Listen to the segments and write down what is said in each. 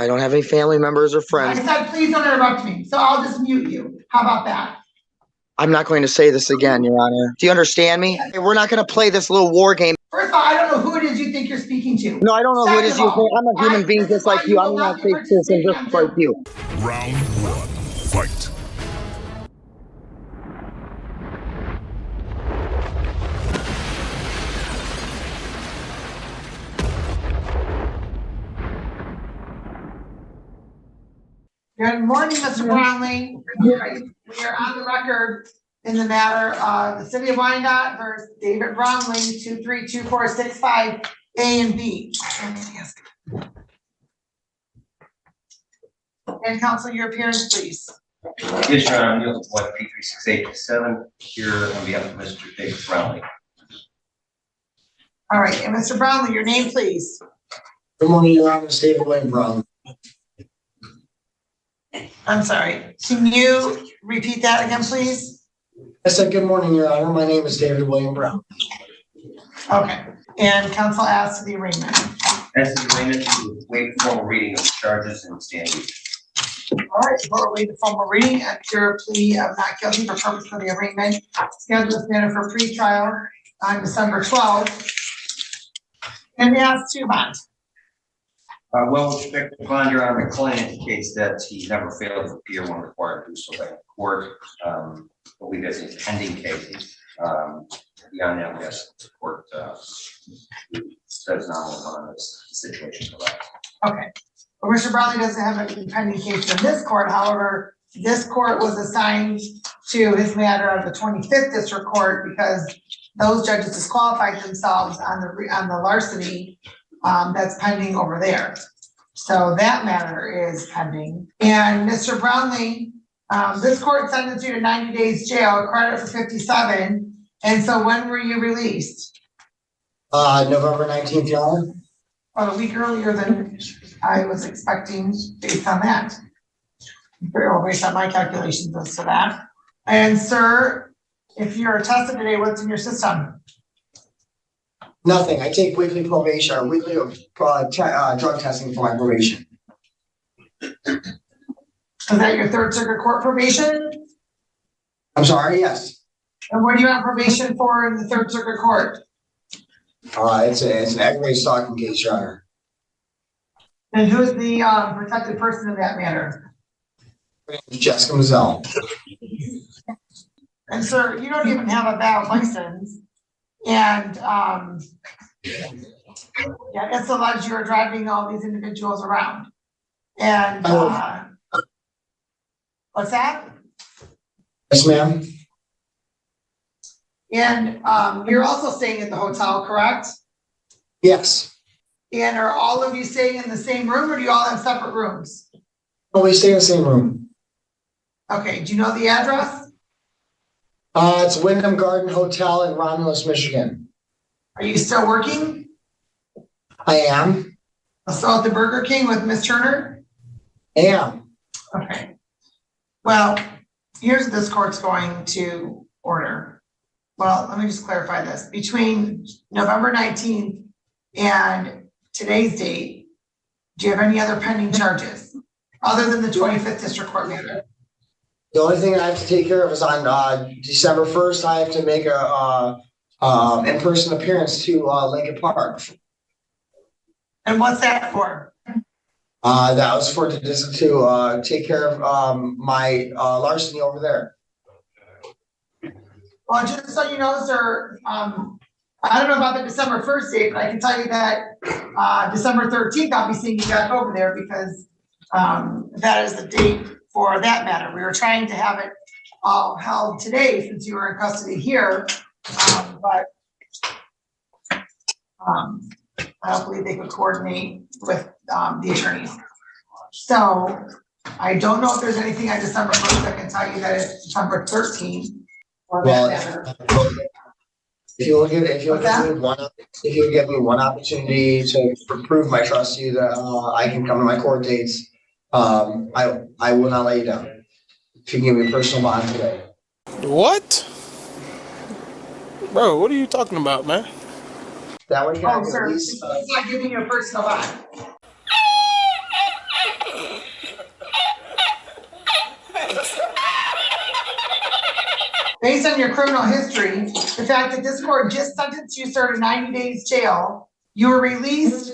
I don't have any family members or I friends. said, please don't interrupt me, so I'll just mute you. How about that? I'm not going to say this again, Your Honor. Do you understand me? We're not going to play this little war game. First of all, I don't know who it is you think you're speaking to. No, I don't know who it is. Second of all, I'm a human being just like you. I'm not a fake person just like you. Round one, fight. Good morning, Mr. Brownlee. We are on the record in the matter of the City of Wyandotte versus David Brownlee, 232465 A and B. And counsel, your appearance, please. Yes, Your Honor, I'm Neil White, P36827, here on behalf of Mr. David Brownlee. All right, and Mr. Brownlee, your name, please. Good morning, Your Honor. David Wayne Brown. I'm sorry. Can you repeat that again, please? I said, good morning, Your Honor. My name is David William Brown. Okay. And counsel asked the arraignment. As the arraignment, to waive the formal reading of the charges and stand. All right, before we waive the formal reading, your plea of not guilty for purpose of the arraignment. Scheduled standard for pre-trial on December 12th. And we ask to bond. Well, with respect to bond, Your Honor, my client indicates that he never failed to appear when required to do so by the court. But we have a pending case. Beyond that, we ask the court says not on this situation. Okay. Well, Mr. Brownlee doesn't have a pending case in this court. However, this court was assigned to his matter of the 25th District Court because those judges disqualified themselves on the larceny that's pending over there. So that matter is pending. And Mr. Brownlee, this court sentenced you to 90 days jail, credit for 57. And so when were you released? November 19th, Your Honor. About a week earlier than I was expecting based on that. Based on my calculations as to that. And sir, if you're tested today, what's in your system? Nothing. I take weekly probation or weekly drug testing for my probation. Is that your Third Circuit Court probation? I'm sorry, yes. And what are you on probation for in the Third Circuit Court? It's an aggravated stalking case, Your Honor. And who is the protected person in that matter? Jessica Mazzell. And sir, you don't even have a valid license. And yeah, it's alleged you are driving all these individuals around. And what's that? Yes, ma'am. And you're also staying at the hotel, correct? Yes. And are all of you staying in the same room or do you all have separate rooms? Oh, we stay in the same room. Okay, do you know the address? It's Wyndham Garden Hotel in Romulus, Michigan. Are you still working? I am. Still at the Burger King with Miss Turner? I am. Okay. Well, here's what this court's going to order. Well, let me just clarify this. Between November 19th and today's date, do you have any other pending charges other than the 25th District Court matter? The only thing I have to take care of is on December 1st, I have to make a in-person appearance to Lincoln Park. And what's that for? That was for to take care of my larceny over there. Well, just so you know, sir, I don't know about the December 1st date, but I can tell you that December 13th, I'll be seeing you back over there because that is the date for that matter. We were trying to have it all held today since you were in custody here, but I don't believe they could coordinate with the attorneys. So I don't know if there's anything on December 1st. I can tell you that it's December 13th. Well, if you will give me one opportunity to prove my trust to you that I can come to my court dates, I will not let you down. If you can give me a personal bond today. What? Bro, what are you talking about, man? That way, Oh, sir, he's not giving you a personal bond. on your criminal history, the fact that this court just sentenced you, sir, to 90 days jail, you were released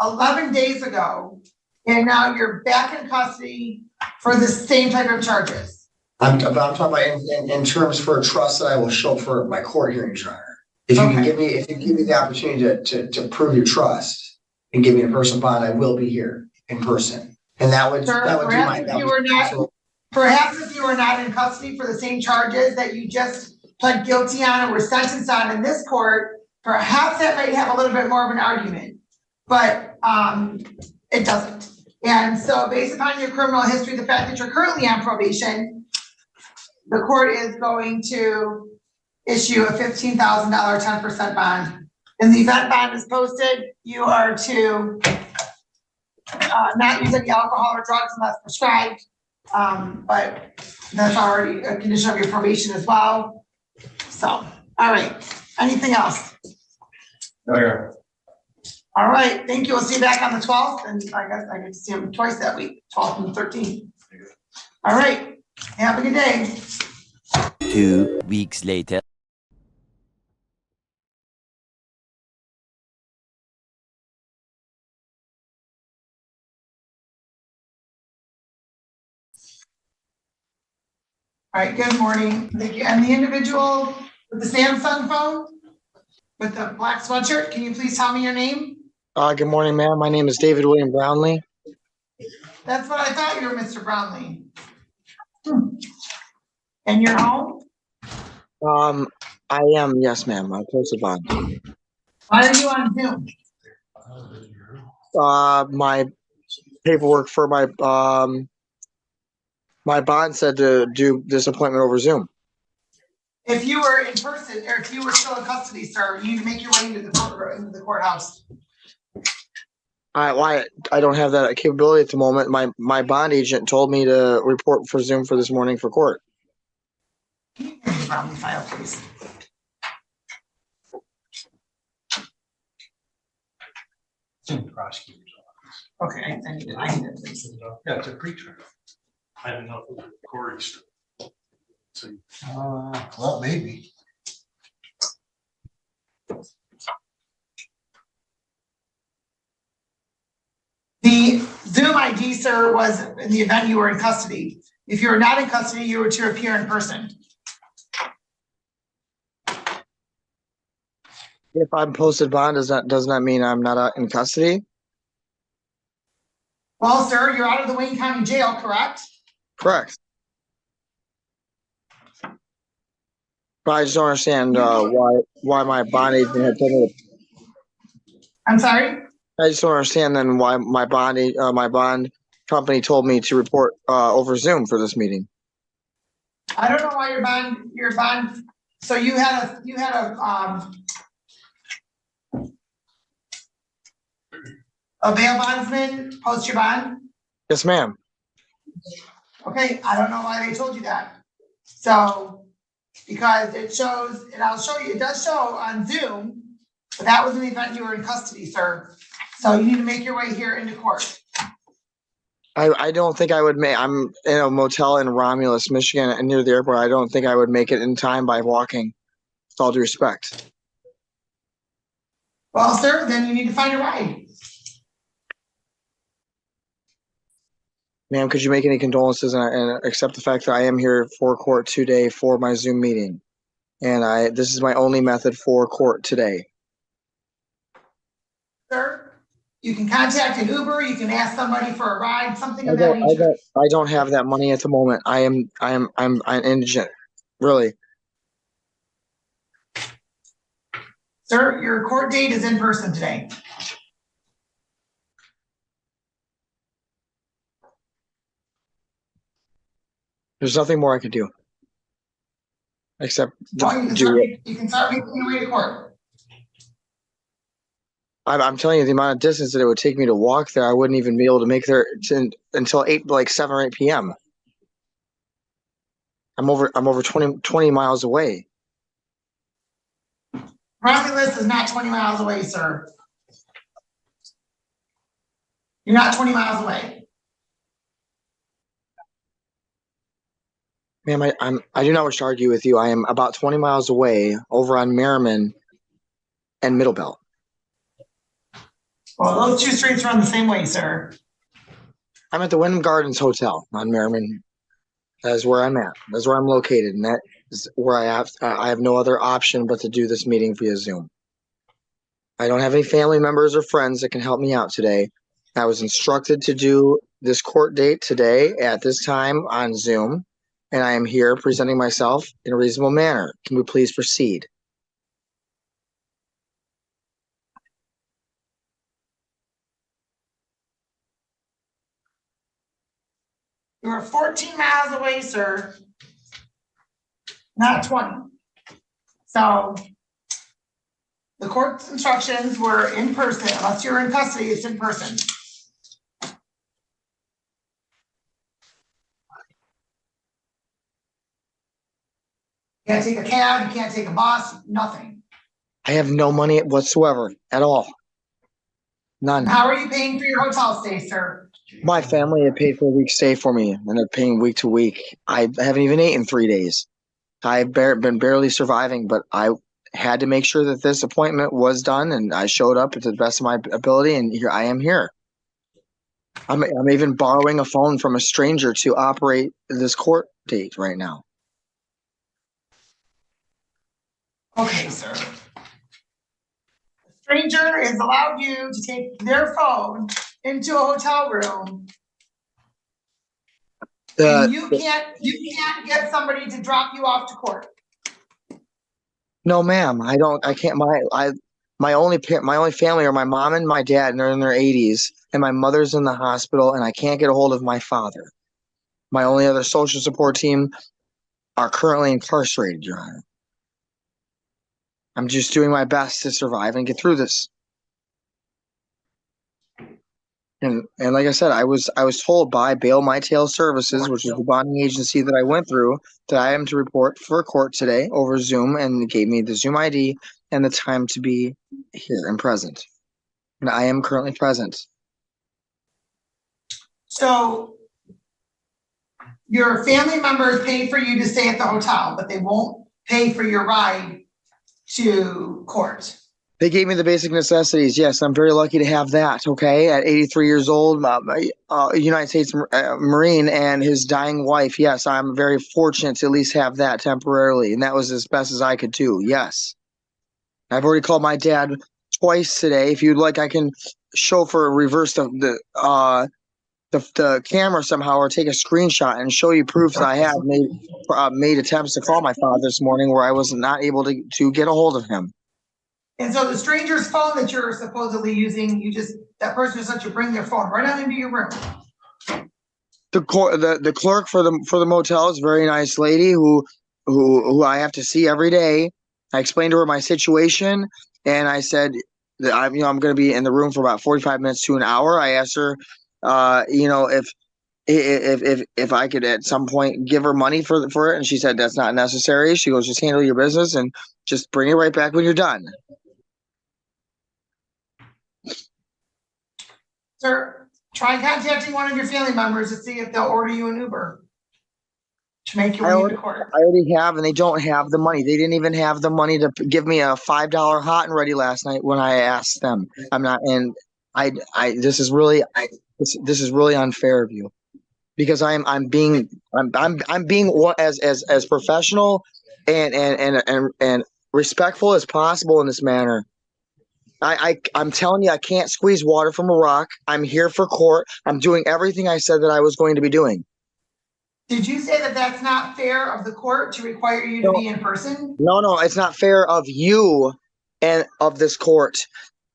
11 days ago, and now you're back in custody for the same type of charges. I'm talking about in terms for a trust that I will show for my court hearings, Your Honor. If you can give me the opportunity to prove your trust and give me a personal bond, I will be here in person. And that would do my. Perhaps if you were not in custody for the same charges that you just pled guilty on and were sentenced on in this court, perhaps that might have a little bit more of an argument, but it doesn't. And so based upon your criminal history, the fact that you're currently on probation, the court is going to issue a $15,000 10% bond. In the event bond is posted, you are to not use any alcohol or drugs unless prescribed. But that's already a condition of your probation as well. So, all right. Anything else? No, Your Honor. All right. Thank you. We'll see you back on the 12th. And I guess I get to see him twice that week, 12th and 13th. All right. Have a good day. 2 weeks later. All right, good morning. Thank you. And the individual with the Samsung phone with the black sweatshirt, can you please tell me your name? Good morning, ma'am. My name is David William Brownlee. That's what I thought you were, Mr. Brownlee. And you're home? I am, yes, ma'am. I posted bond. Why are you on Zoom? My paperwork for my my bond said to do this appointment over Zoom. If you were in person, or if you were still in custody, sir, you need to make your way into the courthouse. I don't have that capability at the moment. My bond agent told me to report for Zoom for this morning for court. Can you give me the Brownlee file, please? It's in the prosecutor's office. Okay, I need it, please. Yeah, it's a pretrial. I didn't know if it was recording still. So, well, maybe. The Zoom ID, sir, was in the event you were in custody. If you were not in custody, you were to appear in person. If I'm posted bond, doesn't that mean I'm not in custody? Well, sir, you're out of the Wayne County Jail, correct? Correct. But I just don't understand why my bond agent had told me to. I'm sorry? I just don't understand then why my bond company told me to report over Zoom for this meeting. I don't know why your bond, so you had a bail bondsman post your bond? Yes, ma'am. Okay, I don't know why they told you that. So, because it shows, and I'll show you, it does show on Zoom, but that was in the event you were in custody, sir. So you need to make your way here into court. I don't think I would make. I'm in a motel in Romulus, Michigan, and near the airport. I don't think I would make it in time by walking. With all due respect. Well, sir, then you need to find a ride. Ma'am, could you make any condolences and accept the fact that I am here for court today for my Zoom meeting, and this is my only method for court today. Sir, you can contact an Uber. You can ask somebody for a ride, something of that nature. I don't have that money at the moment. I'm indigent, really. Sir, your court date is in person today. There's nothing more I could do. Except Well, you can start making your way to court. I'm telling you, the amount of distance that it would take me to walk there, I wouldn't even be able to make there until 7 or 8 p.m. I'm over 20 miles away. Romulus is not 20 miles away, sir. You're not 20 miles away. Ma'am, I do not wish to argue with you. I am about 20 miles away over on Merriman and Middle Belt. Well, those two streets run the same way, sir. I'm at the Wyndham Gardens Hotel on Merriman. That is where I'm at. That's where I'm located, and that is where I have no other option but to do this meeting via Zoom. I don't have any family members or friends that can help me out today. I was instructed to do this court date today at this time on Zoom, and I am here presenting myself in a reasonable manner. Can we please proceed? You are 14 miles away, sir. Not 20. So the court's instructions were in person. Unless you're in custody, it's in person. You can't take a cab, you can't take a bus, nothing. I have no money whatsoever at all. None. And how are you paying for your hotel stay, sir? My family had paid for a week's stay for me, and they're paying week to week. I haven't even eaten 3 days. I've been barely surviving, but I had to make sure that this appointment was done, and I showed up to the best of my ability, and here I am here. I'm even borrowing a phone from a stranger to operate this court date right now. Okay, sir. A stranger is allowed you to take their phone into a hotel room. And you can't get somebody to drop you off to court. No, ma'am, I can't. My only family are my mom and my dad, and they're in their 80s, and my mother's in the hospital, and I can't get a hold of my father. My only other social support team are currently incarcerated, Your Honor. I'm just doing my best to survive and get through this. And like I said, I was told by Bail My Tail Services, which is the bonding agency that I went through, that I am to report for court today over Zoom, and they gave me the Zoom ID and the time to be here and present. And I am currently present. So your family members pay for you to stay at the hotel, but they won't pay for your ride to court. They gave me the basic necessities. Yes, I'm very lucky to have that. Okay, at 83 years old, United States Marine and his dying wife. Yes, I'm very fortunate to at least have that temporarily, and that was as best as I could do. Yes, I've already called my dad twice today. If you'd like, I can reverse the camera somehow, or take a screenshot and show you proof that I have made attempts to call my father this morning where I was not able to get a hold of him. And so the stranger's phone that you're supposedly using, that person just let you bring their phone right on into your room. The clerk for the motel is a very nice lady who I have to see every day. I explained to her my situation, and I said that I'm going to be in the room for about 45 minutes to an hour. I asked her, if I could at some point give her money for it, and she said that's not necessary. She goes, just handle your business and just bring it right back when you're done. Sir, try contacting one of your family members to see if they'll order you an Uber to make your way to court. I already have, and they don't have the money. They didn't even have the money to give me a $5 hot and ready last night when I asked them. I'm not, and this is really unfair of you, because I'm being as professional and respectful as possible in this manner. I'm telling you, I can't squeeze water from a rock. I'm here for court. I'm doing everything I said that I was going to be doing. Did you say that that's not fair of the court to require you to be in person? No, it's not fair of you and of this court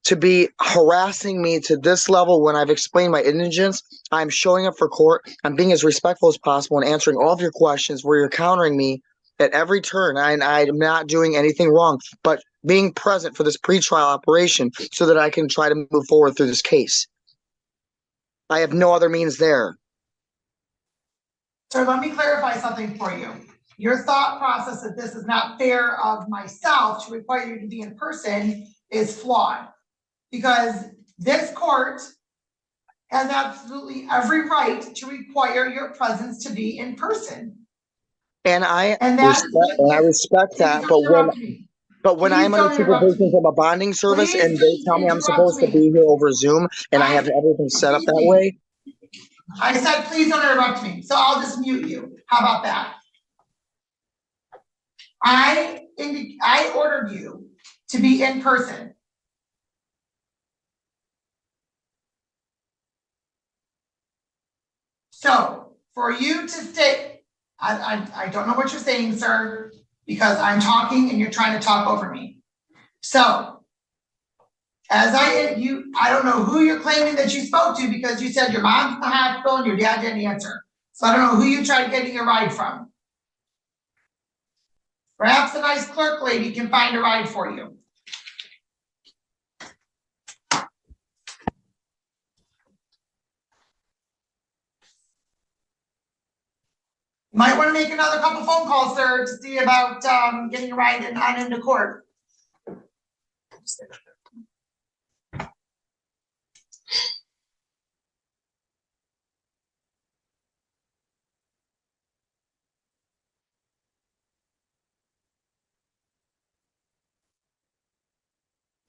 to be harassing me to this level when I've explained my indigence. I'm showing up for court. I'm being as respectful as possible and answering all of your questions where you're countering me at every turn. I'm not doing anything wrong, but being present for this pretrial operation so that I can try to move forward through this case. I have no other means there. So let me clarify something for you. Your thought process that this is not fair of myself to require you to be in person is flawed, because this court has absolutely every right to require your presence to be in person. And And that is I respect please that, don't interrupt me. but when Please I'm under don't interrupt supervision me. from a bonding service Please and they don't tell me I'm interrupt supposed to me. be here over Zoom and I have everything set up Excuse that me. way, I said, please don't interrupt me, so I'll just mute you. How about that? I ordered you to be in person. So for you to stay, I don't know what you're saying, sir, because I'm talking and you're trying to talk over me. So I don't know who you're claiming that you spoke to because you said your mom's in the hospital and your dad didn't answer. So I don't know who you tried getting a ride from. Perhaps a nice clerk lady can find a ride for you. You might want to make another couple phone calls, sir, to see about getting a ride on into court.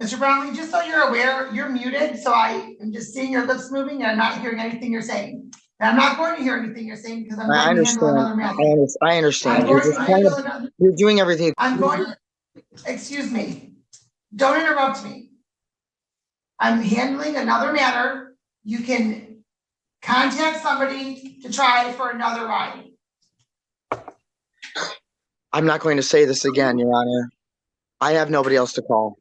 Mr. Brownlee, just so you're aware, you're muted, so I am just seeing your lips moving and I'm not hearing anything you're saying. And I'm not going to hear anything you're saying because I'm I going to handle understand. another matter. I understand. I'm You're going just to kind handle of, another. you're doing everything. Excuse me. Don't interrupt me. I'm handling another matter. You can contact somebody to try for another ride. I'm not going to say this again, Your Honor. I have nobody else to call.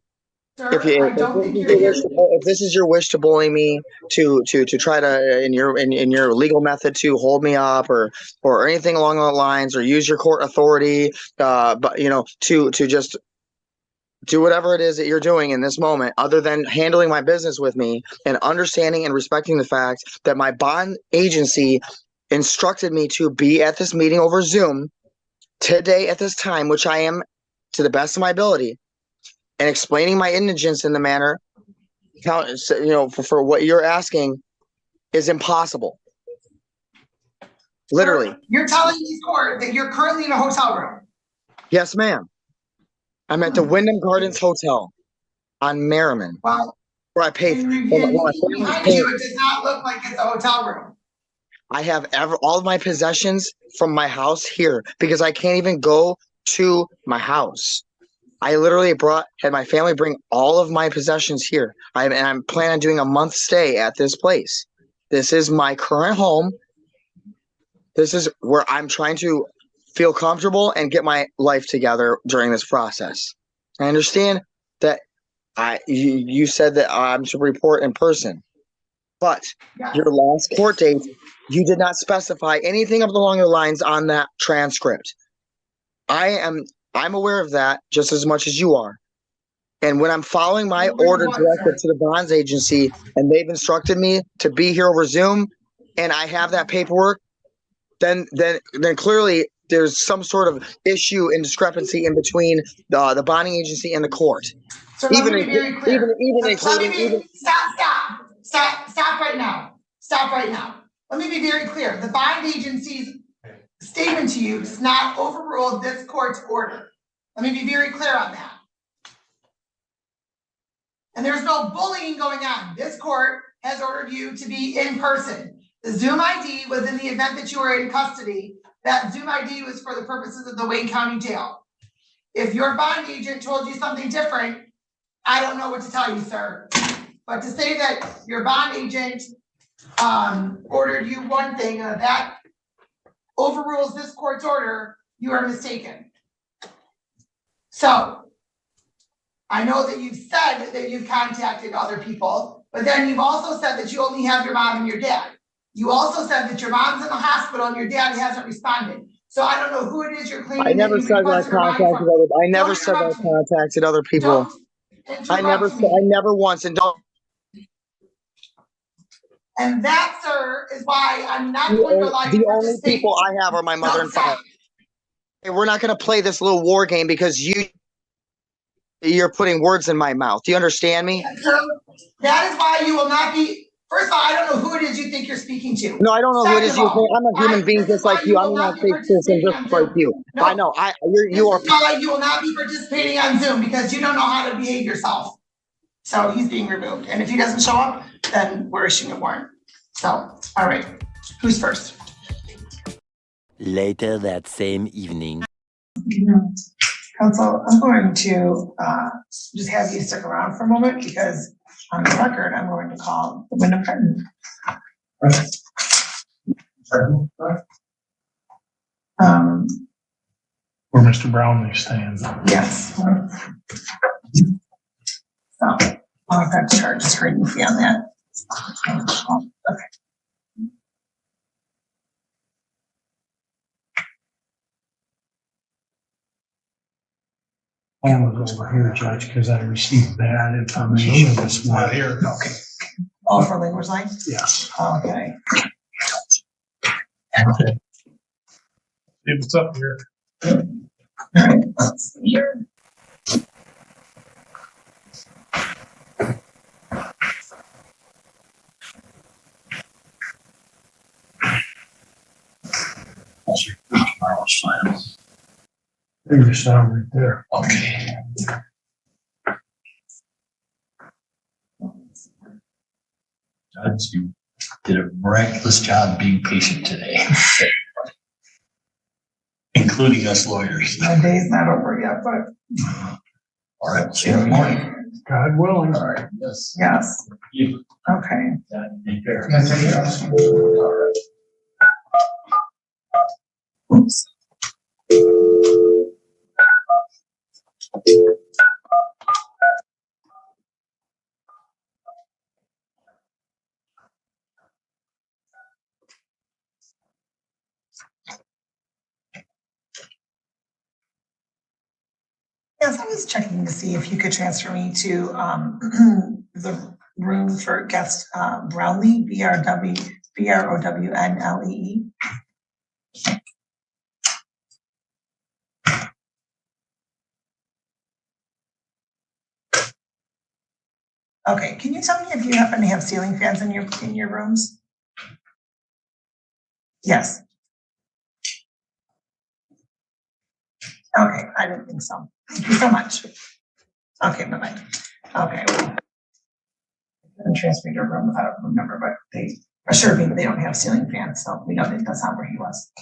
Sir, I don't think you're hearing. If this is your wish to bully me, to try to in your legal method to hold me up or anything along those lines, or use your court authority, but to just do whatever it is that you're doing in this moment, other than handling my business with me and understanding and respecting the fact that my bond agency instructed me to be at this meeting over Zoom today at this time, which I am to the best of my ability, and explaining my indigence in the manner, for what you're asking is impossible. Literally. Sir, you're telling this court that you're currently in a hotel room. Yes, ma'am. I'm at the Wyndham Gardens Hotel on Merriman, Well, where I pay. in looking behind you, it does not look like it's a hotel room. I have all of my possessions from my house here because I can't even go to my house. I literally had my family bring all of my possessions here. I'm planning on doing a month stay at this place. This is my current home. This is where I'm trying to feel comfortable and get my life together during this process. I understand that you said that I'm to report in person, but your last court date, you did not specify anything along the lines on that transcript. I'm aware of that just as much as you are. And when I'm following my order directed to the bonds agency and they've instructed me to be here over Zoom and I have that paperwork, then clearly there's some sort of issue and discrepancy in between the bonding agency and the court. So let me be very clear. Stop right now. Stop right now. Let me be very clear. The bond agency's statement to you does not overrule this court's order. Let me be very clear on that. And there's no bullying going on. This court has ordered you to be in person. The Zoom ID was in the event that you were in custody. That Zoom ID was for the purposes of the Wayne County Jail. If your bond agent told you something different, I don't know what to tell you, sir. But to say that your bond agent ordered you one thing, that overrules this court's order, you are mistaken. So, I know that you've said that you've contacted other people, but then you've also said that you only have your mom and your dad. You also said that your mom's in the hospital and your dad hasn't responded. So I don't know who it is you're claiming. I never said that I contacted others. I never said that I contacted other people. I never once, and don't. And that, sir, is why I'm not going to allow you to participate. The only people I have are my mother and father. Hey, we're not going to play this little war game because you're putting words in my mouth. Do you understand me? Sir, that is why you will not be First of all, I don't know who it is you think you're speaking to. No, I don't know who it is. Second of all, I'm a human being this is just like why you. will I'm a not be non-fake person participating just on like Zoom. you. No, I know. this You are. is why you will not be participating on Zoom because you don't know how to behave yourself. So he's being removed. And if he doesn't show up, then we're issuing a warrant. So, all right, who's first? Later that same evening. Council, I'm going to just have you stick around for a moment because on the record, I'm going to call the window curtain. Where Mr. Brownlee stands. Yes. So I'll have to charge a screen fee on that. Okay. I was over here, Judge, because I received bad information this morning. Here, okay. Oh, for language line? Yes. Okay. Hey, what's up here? All right, let's see here. There's your sound right there. Okay. Judge, you did a miraculous job being patient today. Including us lawyers. My day's not over yet, but. All right, we'll see you in the morning. God willing. All right, yes. Yes. You. Okay. Yeah, take care. Yeah, take care. All right. Oops. Yes, I was checking to see if you could transfer me to the room for guest Brownlee, Brownlee. Okay, can you tell me if you happen to have ceiling fans in your rooms? Yes. Okay, I didn't think so. Thank you so much. Okay, bye-bye. Okay. And transfer me to a room without a room number, but they assured me they don't have ceiling fans, so we know that that's not where he was.